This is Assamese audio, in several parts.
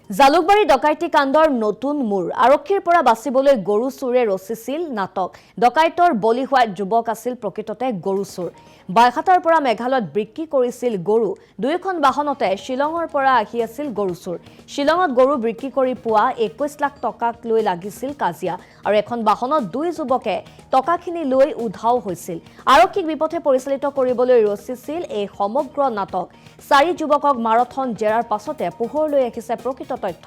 জালুকবাৰী ডকাইতি কাণ্ডৰ নতুন মূৰ আৰক্ষীৰ পৰা বাচিবলৈ গৰু চুৰে ৰচিছিল নাটক ডকাইতৰ বলি হোৱা যুৱক আছিল প্ৰকৃততে গৰু চুৰ বাইহাটাৰ পৰা মেঘালয়ত বিক্ৰী কৰিছিল গৰু দুইখন বাহনতে শিলঙৰ পৰা আহি আছিল গৰু চুৰ শিলঙত গৰু বিক্ৰী কৰি পোৱা 21 লাখ টকাক লৈ লাগিছিল কাজিয়া আৰু এখন বাহনত দুই যুৱকে টকাখিনি লৈ উধাও হৈছিল আৰক্ষীক বিপথে পৰিচালিত কৰিবলৈ ৰচিছিল এই সমগ্ৰ নাটক চাৰি যুৱকক মাৰাথন জেৰাৰ পাছতে পোহৰলৈ আহিছে প্ৰকৃত তথ্য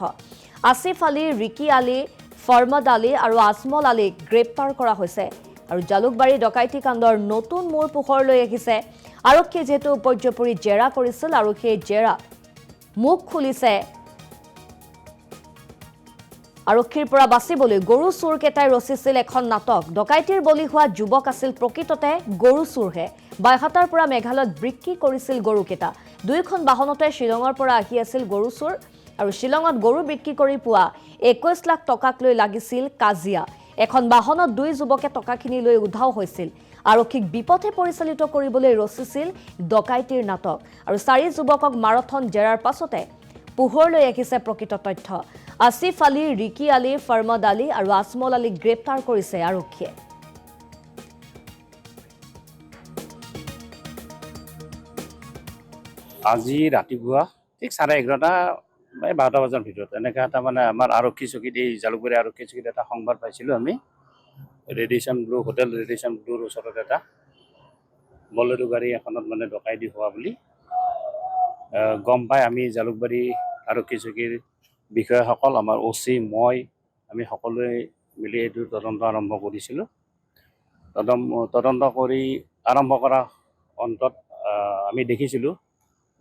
আসিফ আলী ৰিকি আলী ফৰমদ আলী আৰু আজমল আলীক গ্ৰেপ্তাৰ কৰা হৈছে আৰু জালুকবাৰী ডকাইতি কাণ্ডৰ নতুন মূৰ পোহৰলৈ আহিছে আৰক্ষীয়ে যেহেতু পৰ্যপৰি জেৰা কৰিছিল আৰু সেই জেৰা মুখ খুলিছে আৰক্ষীৰ পৰা বাচিবলৈ গৰু চুৰ কেটাই ৰচিছিল এখন নাটক ডকাইতিৰ বলি হোৱা যুৱক আছিল প্ৰকৃততে গৰু চুৰহে বাইহাটাৰ পৰা মেঘালয়ত বিক্ৰী কৰিছিল গৰু কেটা দুইখন বাহনতে শিলঙৰ পৰা আহি আছিল গৰু চুৰ আৰু শিলঙত গৰু বিক্ৰী কৰি পোৱা 21 লাখ টকাক লৈ লাগিছিল কাজিয়া এখন বাহনত দুই যুৱকে টকাখিনি লৈ উধাও হৈছিল আৰক্ষীক বিপথে পৰিচালিত কৰিবলৈ ৰচিছিল ডকাইতিৰ নাটক আৰু চাৰি যুৱকক মাৰাথন জেৰাৰ পাছতে পোহৰলৈ আহিছে প্ৰকৃত তথ্য আসিফ আলী ৰিকি আলী ফৰমদ আলী আৰু আজমল আলীক গ্ৰেপ্তাৰ কৰিছে আৰক্ষীয়ে আজি ৰাতিপুৱা ঠিক 11:30 12 বজাৰ ভিতৰত এনেকৈ এটা মানে আমাৰ আৰক্ষী চকীত এই জালুকবাৰী আৰক্ষী চকীত এটা সংবাদ পাইছিলোঁ আমি ৰেডিয়েশ্যন ব্লু হোটেল ৰেডিয়েশ্যন ব্লুৰ ওচৰত এটা বলেৰো গাড়ী এখনত মানে ডকাইতি হোৱা বুলি গম পাই আমি জালুকবাৰী আৰক্ষী চকীৰ বিষয়াসকল আমাৰ OC মই আমি সকলোৱে মিলি এইটো তদন্ত আৰম্ভ কৰিছিলোঁ তদন্ত কৰি আৰম্ভ কৰা অন্তত আমি দেখিছিলোঁ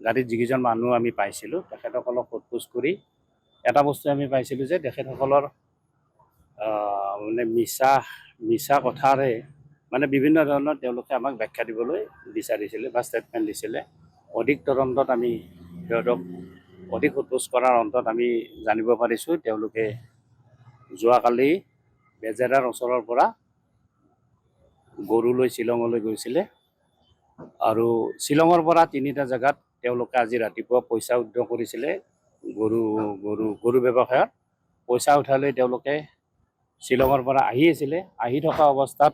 গাড়ীত যিকেইজন মানুহ আমি পাইছিলোঁ তেখেতসকলক সোধপোছ কৰি এটা বস্তু আমি পাইছিলোঁ যে তেখেতসকলৰ মানে মিছা কথাৰে মানে বিভিন্ন ধৰণৰ তেওঁলোকে আমাক ব্যাখ্যা দিবলৈ বিচাৰিছিলে বা ষ্টেটমেণ্ট দিছিলে অধিক তদন্তত আমি সিহঁতক অধিক সোধপোছ কৰাৰ অন্তত আমি জানিব পাৰিছোঁ তেওঁলোকে যোৱাকালি বেজেৰাৰ ওচৰৰ পৰা গৰু লৈ শ্বিলঙলৈ গৈছিলে আৰু শ্বিলঙৰ পৰা তিনিটা জেগাত তেওঁলোকে আজি ৰাতিপুৱা পইচা উদ্ধাৰ কৰিছিলে গৰু ব্যৱসায়ত পইচা উঠালৈ তেওঁলোকে শ্বিলঙৰ পৰা আহি থকা অৱস্থাত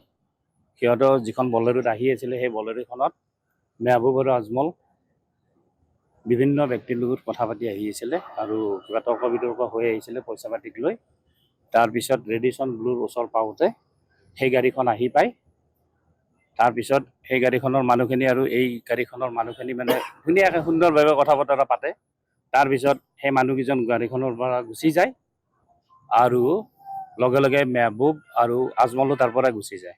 সিহঁতৰ যিখন বলেৰোত আহি আছিলে সেই বলেৰোখনত মেহবুব আৰু আজমল বিভিন্ন ব্যক্তিৰ লগত কথা পাতি আহি আছিলে আৰু কিবা তৰ্ক বিতৰ্ক হৈ আহিছিলে পইচা পাতিক লৈ তাৰপিছত ৰেডিয়েশ্যন ব্লুৰ ওচৰ পাওঁতে সেই গাড়ীখন আহি পায় তাৰপিছত সেই গাড়ীখনৰ মানুহখিনি আৰু এই গাড়ীখনৰ মানুহখিনি মানে ধুনীয়াকৈ সুন্দৰভাৱে কথা বতৰা পাতে তাৰপিছত সেই মানুহকেইজন গাড়ীখনৰ পৰা গুচি যায় আৰু লগে লগে মেহবুব আৰু আজমলো তাৰ পৰা গুচি যায়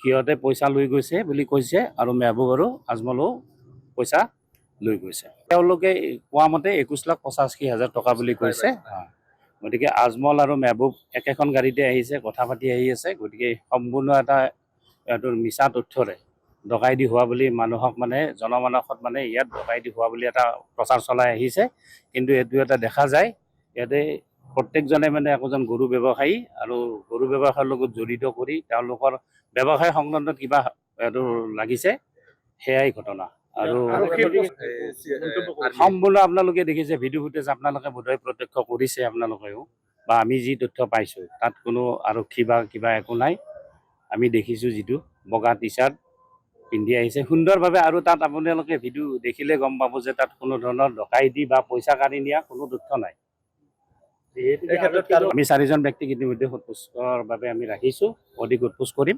সিহঁতে পইচা লৈ গৈছে বুলি কৈছে আৰু মেহবুব আৰু আজমলো পইচা লৈ গৈছে তেওঁলোকে কোৱা মতে 21,85,000 টকা বুলি কৈছে গতিকে আজমল আৰু মেহবুব একেখন গাড়ীতে আহিছে কথা পাতি আহি আছে গতিকে সম্পূৰ্ণ এটা এইটোৰ মিছা তথ্যৰে ডকাইতি হোৱা বুলি মানুহক মানে জনমানসত মানে ইয়াত ডকাইতি হোৱা বুলি এটা প্ৰচাৰ চলাই আহিছে কিন্তু এইটো এটা দেখা যায় ইয়াতে প্ৰত্যেকজনে মানে একোজন গৰু ব্যৱসায়ী আৰু গৰু ব্যৱসায়ৰ লগত জড়িত কৰি তেওঁলোকৰ ব্যৱসায় সংক্ৰান্তত কিবা এইটো লাগিছে সেয়াই ঘটনা আৰু সম্পূৰ্ণ আপোনালোকে দেখিছে ভিডিঅ' ফুটেজ আপোনালোকে বোধহয় প্ৰত্যক্ষ কৰিছে আপোনালোকেও বা আমি যি তথ্য পাইছোঁ তাত কোনো আৰক্ষী বা কিবা একো নাই আমি দেখিছোঁ যিটো বগা টি চাৰ্ট পিন্ধি আহিছে সুন্দৰভাৱে আৰু তাত আপোনালোকে ভিডিঅ' দেখিলে গম পাব যে তাত কোনো ধৰণৰ ডকাইতি বা পইচা কাঢ়ি নিয়া কোনো তথ্য নাই আমি চাৰিজন ব্যক্তিক ইতিমধ্যে সোধপোছৰ বাবে আমি ৰাখিছোঁ অধিক সোধপোছ কৰিম